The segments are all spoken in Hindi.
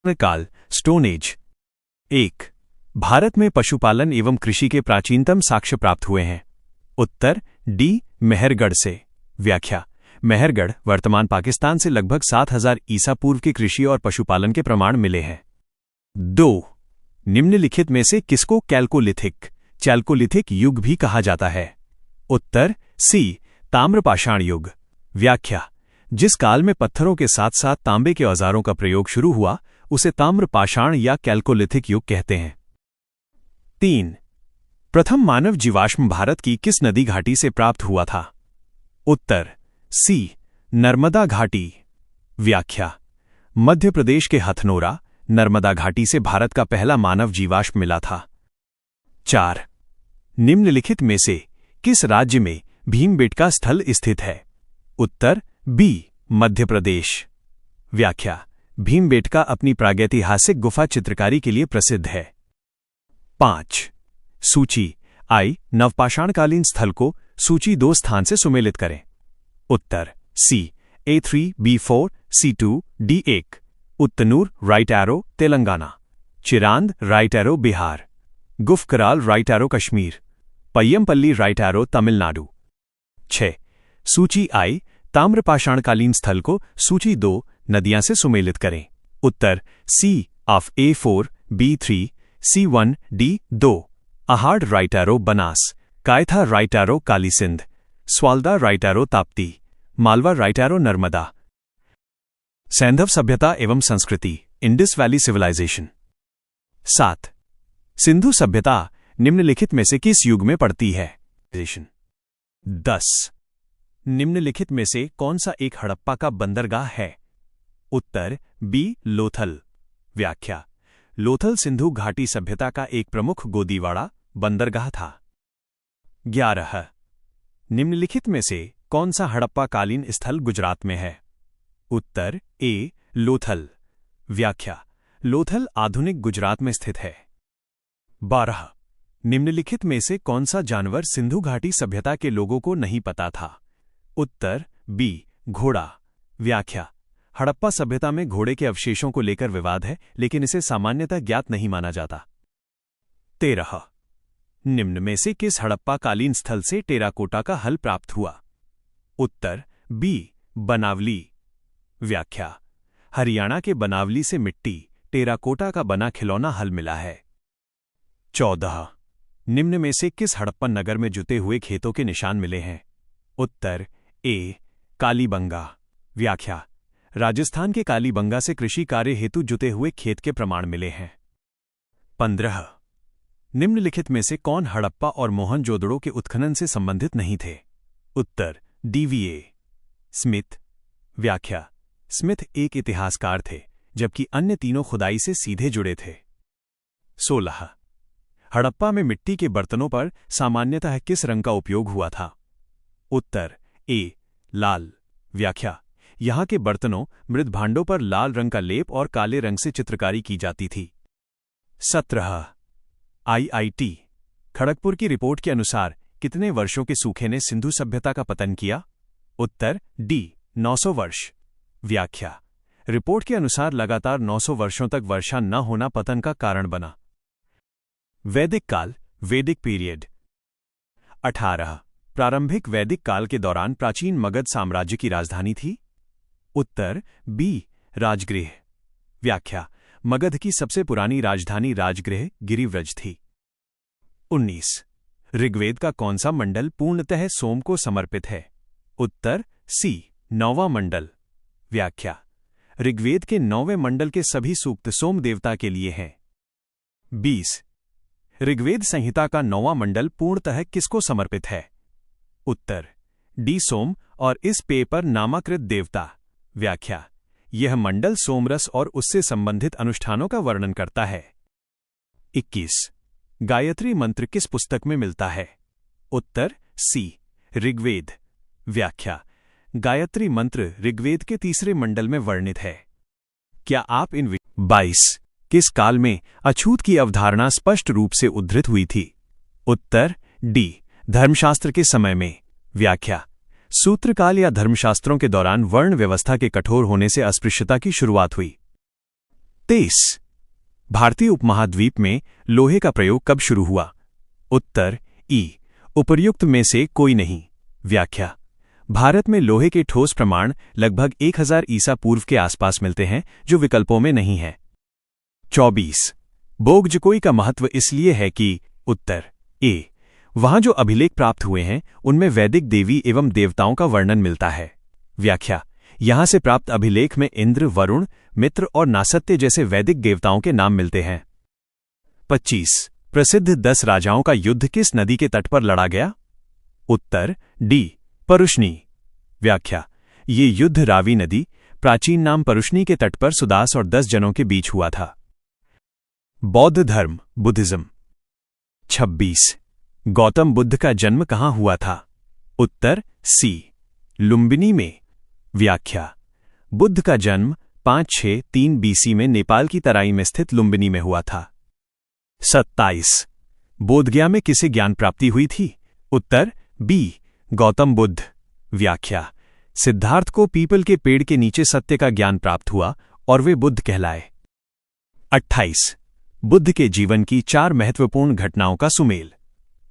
काल स्टोन एज। 1. भारत में पशुपालन एवं कृषि के प्राचीनतम साक्ष्य प्राप्त हुए हैं। उत्तर डी मेहरगढ़ से। व्याख्या: मेहरगढ़ वर्तमान पाकिस्तान से लगभग 7000 ईसा पूर्व के कृषि और पशुपालन के प्रमाण मिले हैं। 2. निम्नलिखित में से किसको चैल्कोलिथिक युग भी कहा जाता है? उत्तर सी ताम्रपाषाण युग। व्याख्या: जिस काल में पत्थरों के साथ साथ तांबे के औजारों का प्रयोग शुरू हुआ उसे ताम्रपाषाण या कैल्कोलिथिक युग कहते हैं। 3. प्रथम मानव जीवाश्म भारत की किस नदी घाटी से प्राप्त हुआ था? उत्तर सी नर्मदा घाटी। व्याख्या: मध्य प्रदेश के हथनोरा नर्मदा घाटी से भारत का पहला मानव जीवाश्म मिला था। 4. निम्नलिखित में से किस राज्य में भीमबेटका स्थल स्थित है? उत्तर बी मध्य प्रदेश। व्याख्या: भीमबेटका अपनी प्रागैतिहासिक गुफा चित्रकारी के लिए प्रसिद्ध है। 5. सूची आई नवपाषाणकालीन स्थल को सूची 2 स्थान से सुमेलित करें। उत्तर C A3 B4 C2 D1। Utnur right arrow Telangana, Chirand right arrow Bihar, Gufkral right arrow Kashmir, Paiyampalli right arrow Tamil Nadu. 6. सूची आई ताम्रपाषाणकालीन स्थल को सूची 2 नदियां से सुमेलित करें। उत्तर C of A4 B3 C1 D2। Ahar right arrow Banas, Kayatha right arrow Kali Sindh, Swalda right arrow Tapti, Malwa right arrow Narmada. सैंधव सभ्यता एवं संस्कृति इंडस वैली सिविलाइजेशन। 7. सिंधु सभ्यता निम्नलिखित में से किस युग में पड़ती है? 10. निम्नलिखित में से कौन सा एक हड़प्पा का बंदरगाह है? उत्तर बी लोथल। व्याख्या: लोथल सिंधु घाटी सभ्यता का एक प्रमुख गोदीवाड़ा बंदरगाह था। 11. निम्नलिखित में से कौन सा हड़प्पा कालीन स्थल गुजरात में है? उत्तर ए लोथल। व्याख्या: लोथल आधुनिक गुजरात में स्थित है। 12. निम्नलिखित में से कौन सा जानवर सिंधु घाटी सभ्यता के लोगों को नहीं पता था? उत्तर बी घोड़ा। व्याख्या: हड़प्पा सभ्यता में घोड़े के अवशेषों को लेकर विवाद है, लेकिन इसे सामान्यतः ज्ञात नहीं माना जाता। 13. निम्न में से किस हड़प्पा कालीन स्थल से टेराकोटा का हल प्राप्त हुआ? उत्तर बी बनावली। व्याख्या: हरियाणा के बनावली से मिट्टी टेराकोटा का बना खिलौना हल मिला है। 14. निम्न में से किस हड़प्पन नगर में जुते हुए खेतों के निशान मिले हैं? उत्तर ए कालीबंगा। व्याख्या: राजस्थान के कालीबंगा से कृषि कार्य हेतु जुते हुए खेत के प्रमाण मिले हैं। 15. निम्नलिखित में से कौन हड़प्पा और मोहनजोदड़ो के उत्खनन से संबंधित नहीं थे? उत्तर DVA स्मिथ। व्याख्या: स्मिथ एक इतिहासकार थे, जबकि अन्य तीनों खुदाई से सीधे जुड़े थे। 16. हड़प्पा में मिट्टी के बर्तनों पर सामान्यतः किस रंग का उपयोग हुआ था? उत्तर ए लाल। व्याख्या: यहां के बर्तनों मृत भांडों पर लाल रंग का लेप और काले रंग से चित्रकारी की जाती थी। 17. IIT खड़गपुर की रिपोर्ट के अनुसार कितने वर्षों के सूखे ने सिंधु सभ्यता का पतन किया? उत्तर डी 900 वर्ष। व्याख्या: रिपोर्ट के अनुसार लगातार 900 वर्षों तक वर्षा न होना पतन का कारण बना। वैदिक काल वैदिक पीरियड। 18. प्रारंभिक वैदिक काल के दौरान प्राचीन मगध साम्राज्य की राजधानी थी? उत्तर बी राजगृह। व्याख्या: मगध की सबसे पुरानी राजधानी राजगृह गिरिव्रज थी। 19. ऋग्वेद का कौन सा मंडल पूर्णतः सोम को समर्पित है? उत्तर सी 9वां मंडल। व्याख्या: ऋग्वेद के 9वें मंडल के सभी सूक्त सोम देवता के लिए हैं। 20. ऋग्वेद संहिता का 9वां मंडल पूर्णतः किसको समर्पित है? उत्तर डी सोम और इस पेय पर नामाकृत देवता। व्याख्या: यह मंडल सोमरस और उससे संबंधित अनुष्ठानों का वर्णन करता है। 21. गायत्री मंत्र किस पुस्तक में मिलता है? उत्तर सी ऋग्वेद। व्याख्या: गायत्री मंत्र ऋग्वेद के 3रे मंडल में वर्णित है। क्या आप इन 22. किस काल में अछूत की अवधारणा स्पष्ट रूप से उद्धृत हुई थी? उत्तर डी धर्मशास्त्र के समय में। व्याख्या: सूत्रकाल या धर्मशास्त्रों के दौरान वर्ण व्यवस्था के कठोर होने से अस्पृश्यता की शुरुआत हुई। 23 भारतीय उपमहाद्वीप में लोहे का प्रयोग कब शुरू हुआ? उत्तर ई उपर्युक्त में से कोई नहीं। व्याख्या भारत में लोहे के ठोस प्रमाण लगभग 1000 ईसा पूर्व के आसपास मिलते हैं, जो विकल्पों में नहीं है। 24 बोगजकोई का महत्व इसलिए है कि उत्तर ए वहां जो अभिलेख प्राप्त हुए हैं उनमें वैदिक देवी एवं देवताओं का वर्णन मिलता है। व्याख्या यहां से प्राप्त अभिलेख में इंद्र, वरुण, मित्र और नासत्य जैसे वैदिक देवताओं के नाम मिलते हैं। 25 प्रसिद्ध 10 राजाओं का युद्ध किस नदी के तट पर लड़ा गया? उत्तर डी परुष्णी। व्याख्या ये युद्ध रावी नदी, प्राचीन नाम परुष्णी के तट पर सुदास और 10 जनों के बीच हुआ था। बौद्ध धर्म बुद्धिज्म। 26 गौतम बुद्ध का जन्म कहां हुआ था? उत्तर सी लुम्बिनी में। व्याख्या बुद्ध का जन्म 563 बीसी में नेपाल की तराई में स्थित लुम्बिनी में हुआ था। 27 बोधगया में किसे ज्ञान प्राप्ति हुई थी? उत्तर बी गौतम बुद्ध। व्याख्या सिद्धार्थ को पीपल के पेड़ के नीचे सत्य का ज्ञान प्राप्त हुआ और वे बुद्ध कहलाए। 28 बुद्ध के जीवन की 4 महत्वपूर्ण घटनाओं का सुमेल।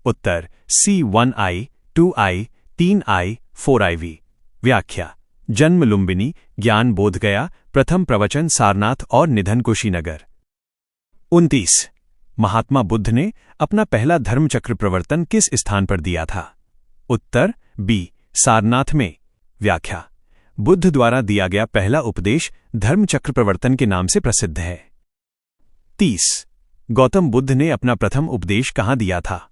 उत्तर सी 1I 2I 3I 4IV। व्याख्या जन्म लुम्बिनी, ज्ञान बोधगया, प्रथम प्रवचन सारनाथ और निधन कुशीनगर। 29 महात्मा बुद्ध ने अपना पहला धर्मचक्र प्रवर्तन किस स्थान पर दिया था? उत्तर बी सारनाथ में। व्याख्या बुद्ध द्वारा दिया गया पहला उपदेश धर्मचक्र प्रवर्तन के नाम से प्रसिद्ध है। 30 गौतम बुद्ध ने अपना प्रथम उपदेश कहां दिया था?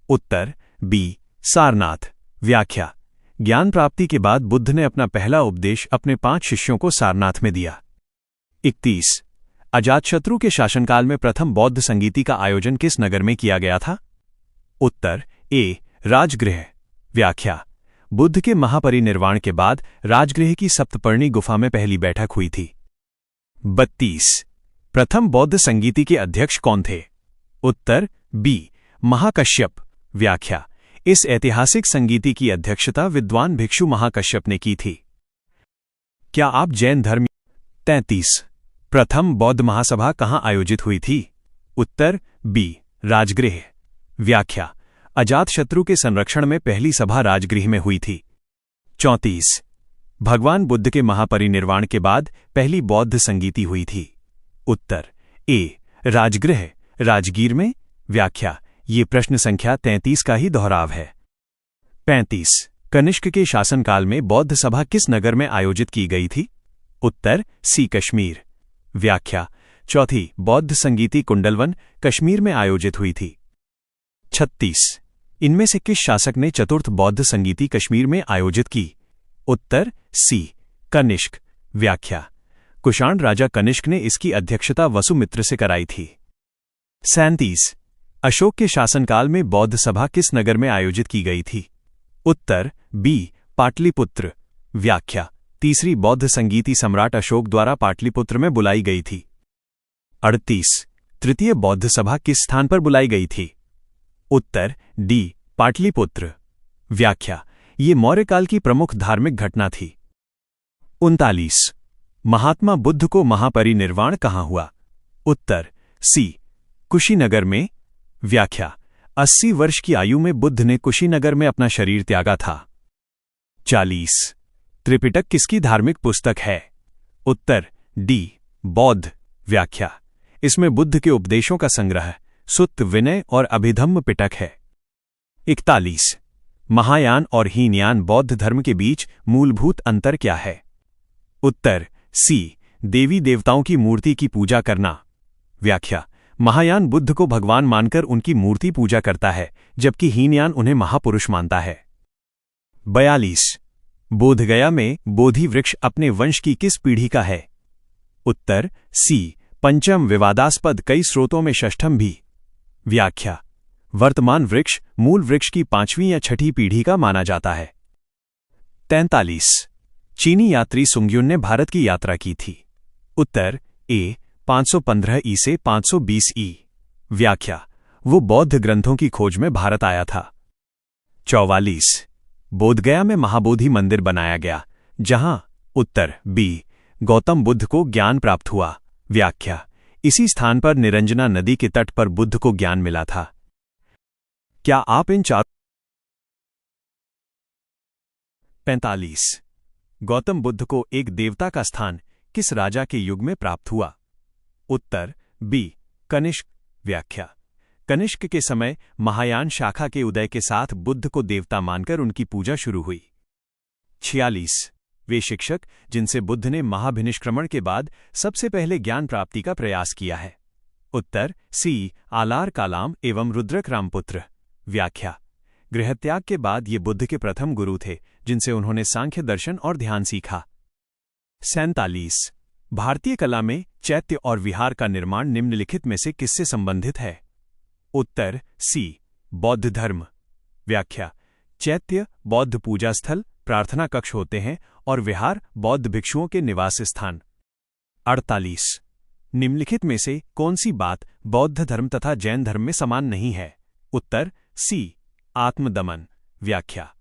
उत्तर बी सारनाथ। व्याख्या ज्ञान प्राप्ति के बाद बुद्ध ने अपना पहला उपदेश अपने 5 शिष्यों को सारनाथ में दिया। 31 अजातशत्रु के शासनकाल में प्रथम बौद्ध संगीति का आयोजन किस नगर में किया गया था? उत्तर ए राजगृह। व्याख्या बुद्ध के महापरिनिर्वाण के बाद राजगृह की सप्तपर्णी गुफा में पहली बैठक हुई थी। 32 प्रथम बौद्ध संगीति के अध्यक्ष कौन थे? उत्तर बी महाकश्यप। व्याख्या इस ऐतिहासिक संगीति की अध्यक्षता विद्वान भिक्षु महाकश्यप ने की थी। क्या आप जैन धर्म? 33 प्रथम बौद्ध महासभा कहां आयोजित हुई थी? उत्तर बी राजगृह। व्याख्या अजातशत्रु के संरक्षण में पहली सभा राजगृह में हुई थी। 34 भगवान बुद्ध के महापरिनिर्वाण के बाद पहली बौद्ध संगीति हुई थी। उत्तर ए राजगृह राजगीर में। व्याख्या ये प्रश्न संख्या 33 का ही दोहराव है। 35 कनिष्क के शासनकाल में बौद्ध सभा किस नगर में आयोजित की गई थी? उत्तर सी कश्मीर। व्याख्या चौथी बौद्ध संगीति कुंडलवन कश्मीर में आयोजित हुई थी। 36 इनमें से किस शासक ने चतुर्थ बौद्ध संगीति कश्मीर में आयोजित की? उत्तर सी कनिष्क। व्याख्या कुषाण राजा कनिष्क ने इसकी अध्यक्षता वसुमित्र से कराई थी। 37 अशोक के शासनकाल में बौद्ध सभा किस नगर में आयोजित की गई थी? उत्तर बी पाटलिपुत्र। व्याख्या तीसरी बौद्ध संगीति सम्राट अशोक द्वारा पाटलिपुत्र में बुलाई गई थी। 38 तृतीय बौद्ध सभा किस स्थान पर बुलाई गई थी? उत्तर डी पाटलिपुत्र। व्याख्या ये मौर्यकाल की प्रमुख धार्मिक घटना थी। 39 महात्मा बुद्ध को महापरिनिर्वाण कहां हुआ? उत्तर सी कुशीनगर में। व्याख्या 80 वर्ष की आयु में बुद्ध ने कुशीनगर में अपना शरीर त्यागा था। 40 त्रिपिटक किसकी धार्मिक पुस्तक है? उत्तर डी बौद्ध। व्याख्या इसमें बुद्ध के उपदेशों का संग्रह सुत्त विनय और अभिधम्म पिटक है। 41 महायान और हीनयान बौद्ध धर्म के बीच मूलभूत अंतर क्या है? उत्तर सी देवी देवताओं की मूर्ति की पूजा करना। व्याख्या महायान बुद्ध को भगवान मानकर उनकी मूर्ति पूजा करता है, जबकि हीनयान उन्हें महापुरुष मानता है। 42 बोधगया में बोधि वृक्ष अपने वंश की किस पीढ़ी का है? उत्तर सी पंचम विवादास्पद कई स्रोतों में षष्ठम भी। व्याख्या वर्तमान वृक्ष मूल वृक्ष की 5वीं या 6ठी पीढ़ी का माना जाता है। 43 चीनी यात्री सुंग्युन ने भारत की यात्रा की थी। उत्तर ए 515 ई से 520 ई। व्याख्या वो बौद्ध ग्रंथों की खोज में भारत आया था। 44 बोधगया में महाबोधि मंदिर बनाया गया, जहां उत्तर बी गौतम बुद्ध को ज्ञान प्राप्त हुआ। व्याख्या, इसी स्थान पर निरंजना नदी के तट पर बुद्ध को ज्ञान मिला था। क्या आप इन 45 गौतम बुद्ध को एक देवता का स्थान किस राजा के युग में प्राप्त हुआ? उत्तर बी कनिष्क। व्याख्या, कनिष्क के समय महायान शाखा के उदय के साथ बुद्ध को देवता मानकर उनकी पूजा शुरू हुई। 46 वे शिक्षक जिनसे बुद्ध ने महाभिनिष्क्रमण के बाद सबसे पहले ज्ञान प्राप्ति का प्रयास किया है। उत्तर सी आलार कालाम एवं रुद्रक रामपुत्र। व्याख्या, गृहत्याग के बाद ये बुद्ध के प्रथम गुरु थे जिनसे उन्होंने सांख्य दर्शन और ध्यान सीखा। 47 भारतीय कला में चैत्य और विहार का निर्माण निम्नलिखित में से किससे संबंधित है? उत्तर सी बौद्ध धर्म। व्याख्या, चैत्य बौद्ध पूजा स्थल, प्रार्थना कक्ष होते हैं और विहार बौद्ध भिक्षुओं के निवास स्थान। 48 निम्नलिखित में से कौन सी बात बौद्ध धर्म तथा जैन धर्म में समान नहीं है? उत्तर सी आत्मदमन। व्याख्या,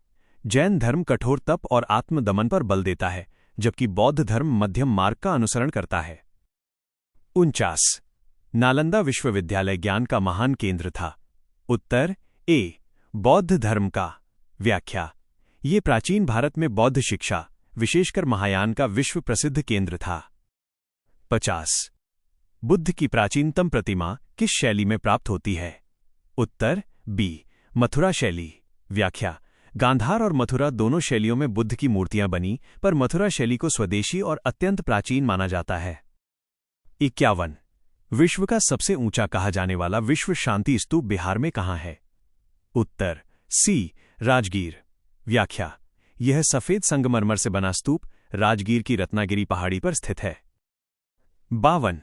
जैन धर्म कठोर तप और आत्मदमन पर बल देता है जबकि बौद्ध धर्म मध्यम मार्ग का अनुसरण करता है। 49 नालंदा विश्वविद्यालय ज्ञान का महान केंद्र था। उत्तर ए बौद्ध धर्म का। व्याख्या, ये प्राचीन भारत में बौद्ध शिक्षा विशेषकर महायान का विश्व प्रसिद्ध केंद्र था। 50 बुद्ध की प्राचीनतम प्रतिमा किस शैली में प्राप्त होती है? उत्तर बी मथुरा शैली। व्याख्या, गांधार और मथुरा दोनों शैलियों में बुद्ध की मूर्तियां बनी, पर मथुरा शैली को स्वदेशी और अत्यंत प्राचीन माना जाता है। 51 विश्व का सबसे ऊंचा कहा जाने वाला विश्व शांति स्तूप बिहार में कहाँ है? उत्तर सी राजगीर। व्याख्या, यह सफेद संगमरमर से बना स्तूप राजगीर की रत्नागिरी पहाड़ी पर स्थित है। 52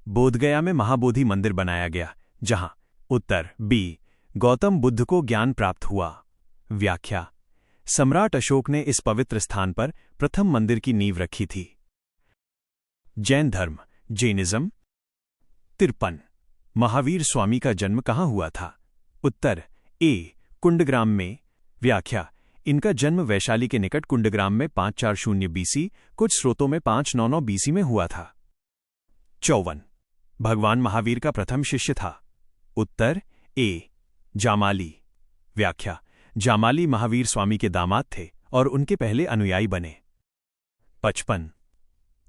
बोधगया में महाबोधि मंदिर बनाया गया जहां? उत्तर बी गौतम बुद्ध को ज्ञान प्राप्त हुआ। व्याख्या, सम्राट अशोक ने इस पवित्र स्थान पर प्रथम मंदिर की नींव रखी थी। जैन धर्म जैनिज्म। 53 महावीर स्वामी का जन्म कहाँ हुआ था? उत्तर ए कुंडग्राम में। व्याख्या, इनका जन्म वैशाली के निकट कुंडग्राम में 540 बीसी, कुछ स्रोतों में 599 बीसी में हुआ था। 54 भगवान महावीर का प्रथम शिष्य था। उत्तर ए जामाली। व्याख्या, जामाली महावीर स्वामी के दामाद थे और उनके पहले अनुयायी बने। 55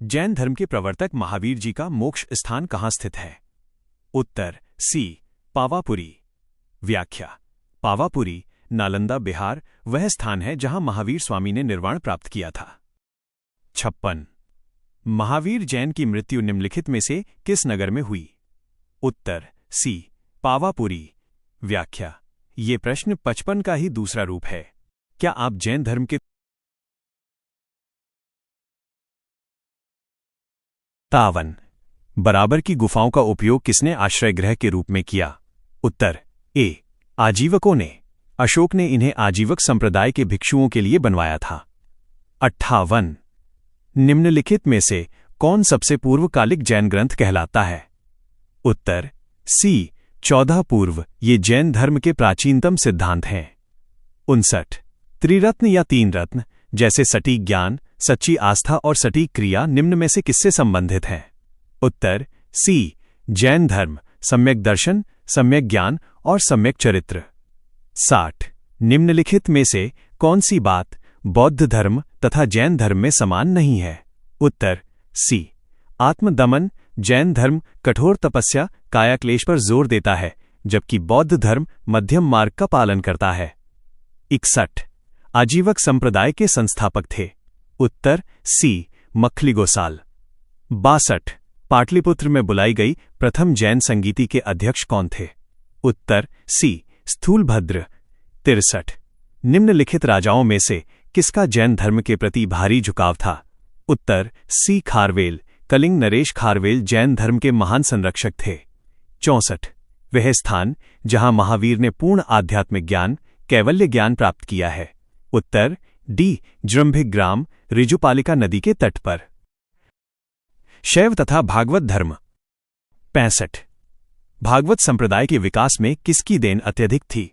जैन धर्म के प्रवर्तक महावीर जी का मोक्ष स्थान कहाँ स्थित है? उत्तर सी पावापुरी। व्याख्या, पावापुरी नालंदा बिहार वह स्थान है जहां महावीर स्वामी ने निर्वाण प्राप्त किया था। 56 महावीर जैन की मृत्यु निम्नलिखित में से किस नगर में हुई? उत्तर सी पावापुरी। व्याख्या, ये प्रश्न 55 का ही दूसरा रूप है। क्या आप जैन धर्म के 53 बराबर की गुफाओं का उपयोग किसने आश्रय गृह के रूप में किया? उत्तर ए आजीवकों ने। अशोक ने इन्हें आजीवक संप्रदाय के भिक्षुओं के लिए बनवाया था। 58 निम्नलिखित में से कौन सबसे पूर्वकालिक जैन ग्रंथ कहलाता है? उत्तर सी 14 पूर्व। ये जैन धर्म के प्राचीनतम सिद्धांत हैं। 59 त्रिरत्न या तीन रत्न जैसे सटीक ज्ञान, सच्ची आस्था और सटीक क्रिया निम्न में से किससे संबंधित हैं? उत्तर सी जैन धर्म, सम्यक दर्शन, सम्यक ज्ञान और सम्यक चरित्र। 60 निम्नलिखित में से कौन सी बात बौद्ध धर्म तथा जैन धर्म में समान नहीं है? उत्तर सी आत्मदमन। जैन धर्म कठोर तपस्या, कायाक्लेश पर जोर देता है जबकि बौद्ध धर्म मध्यम मार्ग का पालन करता है। 61 आजीवक संप्रदाय के संस्थापक थे। उत्तर सी मखली गोसाल। 62 पाटलिपुत्र में बुलाई गई प्रथम जैन संगीति के अध्यक्ष कौन थे? उत्तर सी स्थूलभद्र। 63 निम्नलिखित राजाओं में से किसका जैन धर्म के प्रति भारी झुकाव था? उत्तर सी खारवेल। कलिंग नरेश खारवेल जैन धर्म के महान संरक्षक थे। 64 वह स्थान जहां महावीर ने पूर्ण आध्यात्मिक ज्ञान, कैवल्य ज्ञान प्राप्त किया है। उत्तर डी जृंभिक ग्राम, ऋजुपालिका नदी के तट पर। शैव तथा भागवत धर्म। 65 भागवत संप्रदाय के विकास में किसकी देन अत्यधिक थी?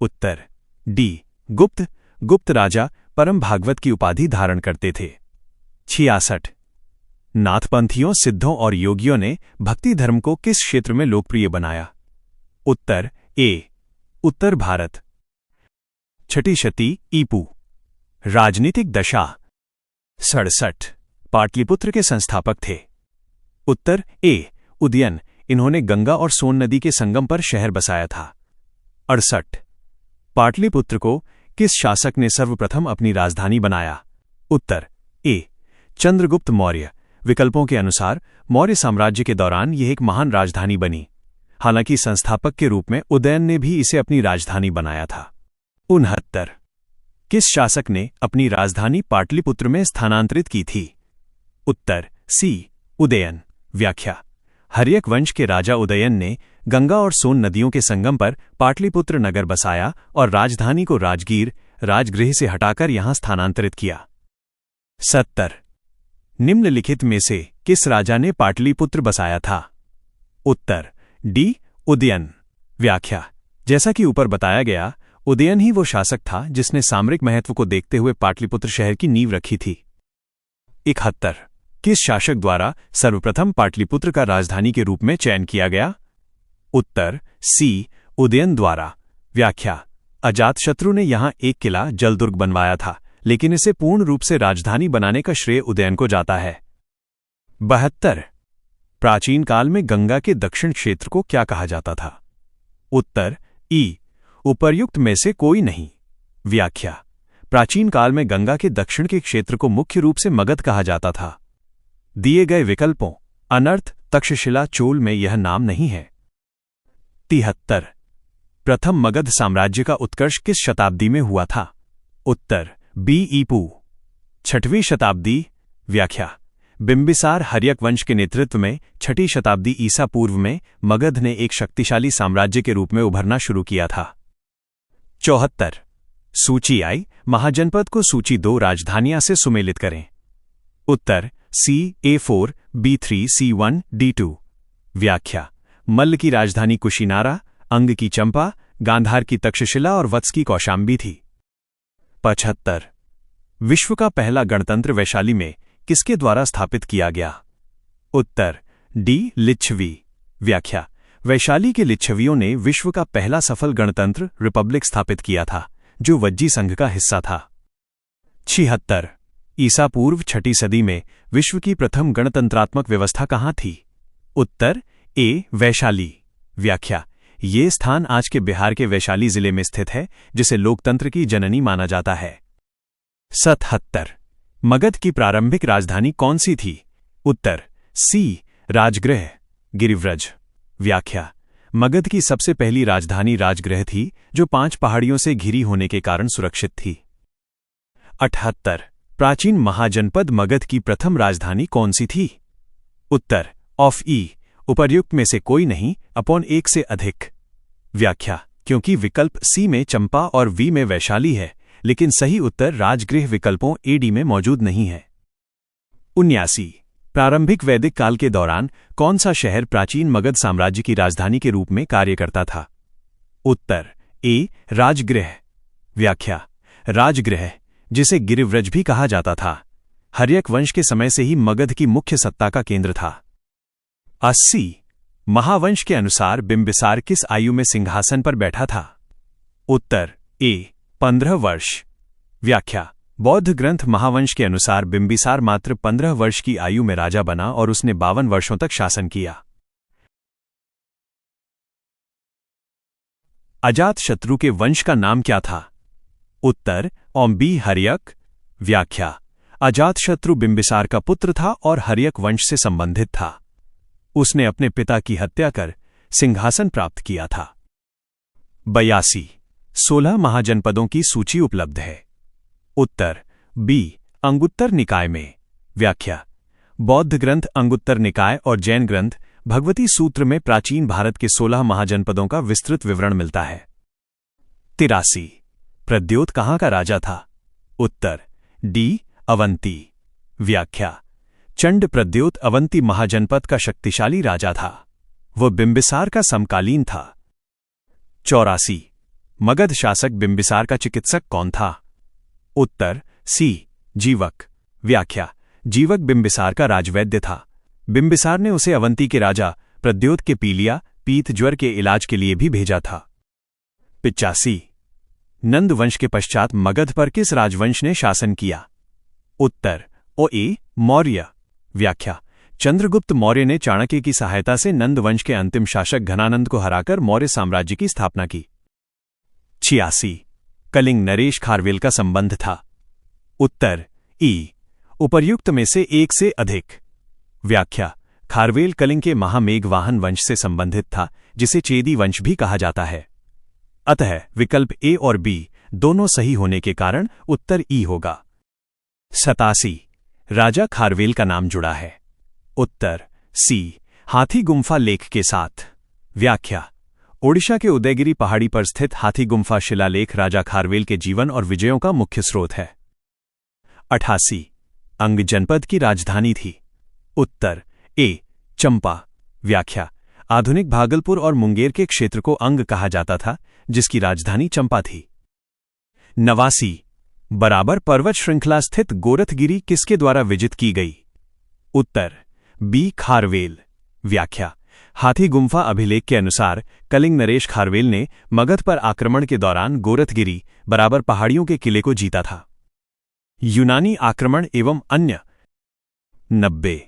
उत्तर डी गुप्त। गुप्त राजा परम भागवत की उपाधि धारण करते थे। 66 नाथपंथियों, सिद्धों और योगियों ने भक्ति धर्म को किस क्षेत्र में लोकप्रिय बनाया? उत्तर ए, उत्तर भारत। छठी शती ईपू। राजनीतिक दशा। 67 पाटलिपुत्र के संस्थापक थे। उत्तर ए, उदयन। इन्होंने गंगा और सोन नदी के संगम पर शहर बसाया था। 68 पाटलिपुत्र को किस शासक ने सर्वप्रथम अपनी राजधानी बनाया? उत्तर ए, चंद्रगुप्त मौर्य। विकल्पों के अनुसार मौर्य साम्राज्य के दौरान यह एक महान राजधानी बनी। हालांकि संस्थापक के रूप में उदयन ने भी इसे अपनी राजधानी बनाया था। 69 किस शासक ने अपनी राजधानी पाटलिपुत्र में स्थानांतरित की थी? उत्तर सी, उदयन। व्याख्या। हर्यक वंश के राजा उदयन ने गंगा और सोन नदियों के संगम पर पाटलिपुत्र नगर बसाया और राजधानी को राजगीर, राजगृह से हटाकर यहां स्थानांतरित किया। 70 निम्नलिखित में से किस राजा ने पाटलिपुत्र बसाया था? उत्तर डी, उदयन। व्याख्या। जैसा कि ऊपर बताया गया, उदयन ही वो शासक था जिसने सामरिक महत्व को देखते हुए पाटलिपुत्र शहर की नींव रखी थी। 71 किस शासक द्वारा सर्वप्रथम पाटलिपुत्र का राजधानी के रूप में चयन किया गया? उत्तर सी, उदयन द्वारा। व्याख्या। अजातशत्रु ने यहां एक किला जलदुर्ग बनवाया था, लेकिन इसे पूर्ण रूप से राजधानी बनाने का श्रेय उदयन को जाता है। 72 प्राचीन काल में गंगा के दक्षिण क्षेत्र को क्या कहा जाता था? उत्तर ई, उपर्युक्त में से कोई नहीं। व्याख्या। प्राचीन काल में गंगा के दक्षिण के क्षेत्र को मुख्य रूप से मगध कहा जाता था। दिए गए विकल्पों अनर्थ, तक्षशिला, चोल में यह नाम नहीं है। 73 प्रथम मगध साम्राज्य का उत्कर्ष किस शताब्दी में हुआ था? उत्तर बी, ईपू 6वीं शताब्दी। व्याख्या। बिंबिसार हर्यक वंश के नेतृत्व में 6ठी शताब्दी ईसा पूर्व में मगध ने एक शक्तिशाली साम्राज्य के रूप में उभरना शुरू किया था। 74 सूची आई, महाजनपद को सूची 2 राजधानियां से सुमेलित करें। उत्तर सी, A4, B3, C1, D2। व्याख्या। मल्ल की राजधानी कुशीनारा, अंग की चंपा, गांधार की तक्षशिला और वत्स की कौशांबी थी। 75 विश्व का पहला गणतंत्र वैशाली में किसके द्वारा स्थापित किया गया? उत्तर डी, लिच्छवी। व्याख्या। वैशाली के लिच्छवियों ने विश्व का पहला सफल गणतंत्र रिपब्लिक स्थापित किया था, जो वज्जी संघ का हिस्सा था। 76 ईसा पूर्व 6ठी सदी में विश्व की प्रथम गणतंत्रात्मक व्यवस्था कहाँ थी? उत्तर ए, वैशाली। व्याख्या। ये स्थान आज के बिहार के वैशाली जिले में स्थित है, जिसे लोकतंत्र की जननी माना जाता है। 77 मगध की प्रारंभिक राजधानी कौन सी थी? उत्तर सी, राजगृह, गिरिव्रज। व्याख्या। मगध की सबसे पहली राजधानी राजगृह थी, जो 5 पहाड़ियों से घिरी होने के कारण सुरक्षित थी। 78 प्राचीन महाजनपद मगध की प्रथम राजधानी कौन सी थी? उत्तर ऑफ ई, उपर्युक्त में से कोई नहीं, अपॉन 1 से अधिक। व्याख्या। क्योंकि विकल्प सी में चंपा और वी में वैशाली है, लेकिन सही उत्तर राजगृह विकल्पों ए, डी में मौजूद नहीं है। 79 प्रारंभिक वैदिक काल के दौरान कौन सा शहर प्राचीन मगध साम्राज्य की राजधानी के रूप में कार्य करता था? उत्तर ए, राजगृह। व्याख्या। राजगृह, जिसे गिरिव्रज भी कहा जाता था, हर्यक वंश के समय से ही मगध की मुख्य सत्ता का केंद्र था। 80 महावंश के अनुसार बिंबिसार किस आयु में सिंहासन पर बैठा था? उत्तर ए, 15 वर्ष। व्याख्या। बौद्ध ग्रंथ महावंश के अनुसार बिंबिसार मात्र 15 वर्ष की आयु में राजा बना और उसने 52 वर्षों तक शासन किया। अजातशत्रु के वंश का नाम क्या था? उत्तर ओम बी, हर्यक। व्याख्या। अजातशत्रु बिंबिसार का पुत्र था और हर्यक वंश से संबंधित था। उसने अपने पिता की हत्या कर सिंहासन प्राप्त किया था। 82 16 महाजनपदों की सूची उपलब्ध है। उत्तर बी, अंगुत्तर निकाय में। व्याख्या। बौद्ध ग्रंथ अंगुत्तर निकाय और जैन ग्रंथ भगवती सूत्र में प्राचीन भारत के 16 महाजनपदों का विस्तृत विवरण मिलता है। 83 प्रद्योत कहाँ का राजा था? उत्तर डी, अवंती। व्याख्या। चंड प्रद्योत अवंती महाजनपद का शक्तिशाली राजा था। वह बिंबिसार का समकालीन था। 84 मगध शासक बिंबिसार का चिकित्सक कौन था? उत्तर सी, जीवक। व्याख्या। जीवक बिंबिसार का राजवैद्य था। बिंबिसार ने उसे अवंती के राजा प्रद्योत के पीलिया पीत ज्वर के इलाज के लिए भी भेजा था। 85 नंद वंश के पश्चात मगध पर किस राजवंश ने शासन किया? उत्तर ओ मौर्य। व्याख्या चंद्रगुप्त मौर्य ने चाणक्य की सहायता से नंद वंश के अंतिम शासक घनानंद को हराकर मौर्य साम्राज्य की स्थापना की। 86 कलिंग नरेश खारवेल का संबंध था। उत्तर उपर्युक्त में से एक से अधिक। व्याख्या खारवेल कलिंग के महामेघवाहन वंश से संबंधित था, जिसे चेदी वंश भी कहा जाता है। अतः विकल्प ए और बी दोनों सही होने के कारण उत्तर ई होगा। 87 राजा खारवेल का नाम जुड़ा है। उत्तर सी हाथी गुम्फा लेख के साथ। व्याख्या ओडिशा के उदयगिरी पहाड़ी पर स्थित हाथी गुम्फा शिलालेख राजा खारवेल के जीवन और विजयों का मुख्य स्रोत है। 88 अंग जनपद की राजधानी थी। उत्तर ए चंपा। व्याख्या आधुनिक भागलपुर और मुंगेर के क्षेत्र को अंग कहा जाता था, जिसकी राजधानी चंपा थी। 89 बराबर पर्वत श्रृंखला स्थित गोरखगिरी किसके द्वारा विजित की गई? उत्तर बी खारवेल। व्याख्या हाथी गुम्फा अभिलेख के अनुसार कलिंग नरेश खारवेल ने मगध पर आक्रमण के दौरान गोरखगिरी बराबर पहाड़ियों के किले को जीता था। यूनानी आक्रमण एवं अन्य। 90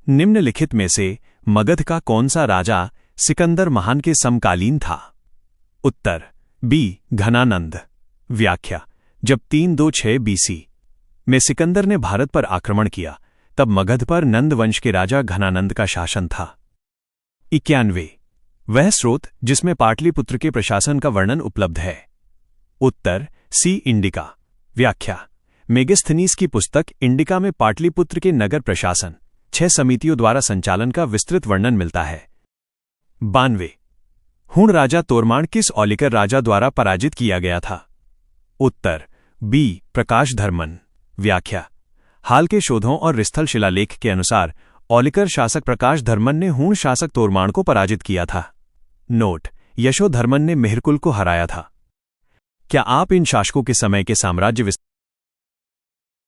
निम्नलिखित में से मगध का कौन सा राजा सिकंदर महान के समकालीन था? उत्तर बी घनानंद। व्याख्या जब 326 बीसी में सिकंदर ने भारत पर आक्रमण किया, तब मगध पर नंद वंश के राजा घनानंद का शासन था। 91 वह स्रोत जिसमें पाटलिपुत्र के प्रशासन का वर्णन उपलब्ध है। उत्तर सी इंडिका। व्याख्या मेगस्थनीज की पुस्तक इंडिका में पाटलिपुत्र के नगर प्रशासन 6 समितियों द्वारा संचालन का विस्तृत वर्णन मिलता है। 92 हुण राजा तोरमाण किस औलिकर राजा द्वारा पराजित किया गया था? उत्तर बी प्रकाश धर्मन। व्याख्या हाल के शोधों और रिस्थल शिलालेख के अनुसार औलिकर शासक प्रकाश धर्मन ने हूण शासक तोरमाण को पराजित किया था। नोट यशोधर्मन ने मेहरकुल को हराया था। क्या आप इन शासकों के समय के साम्राज्य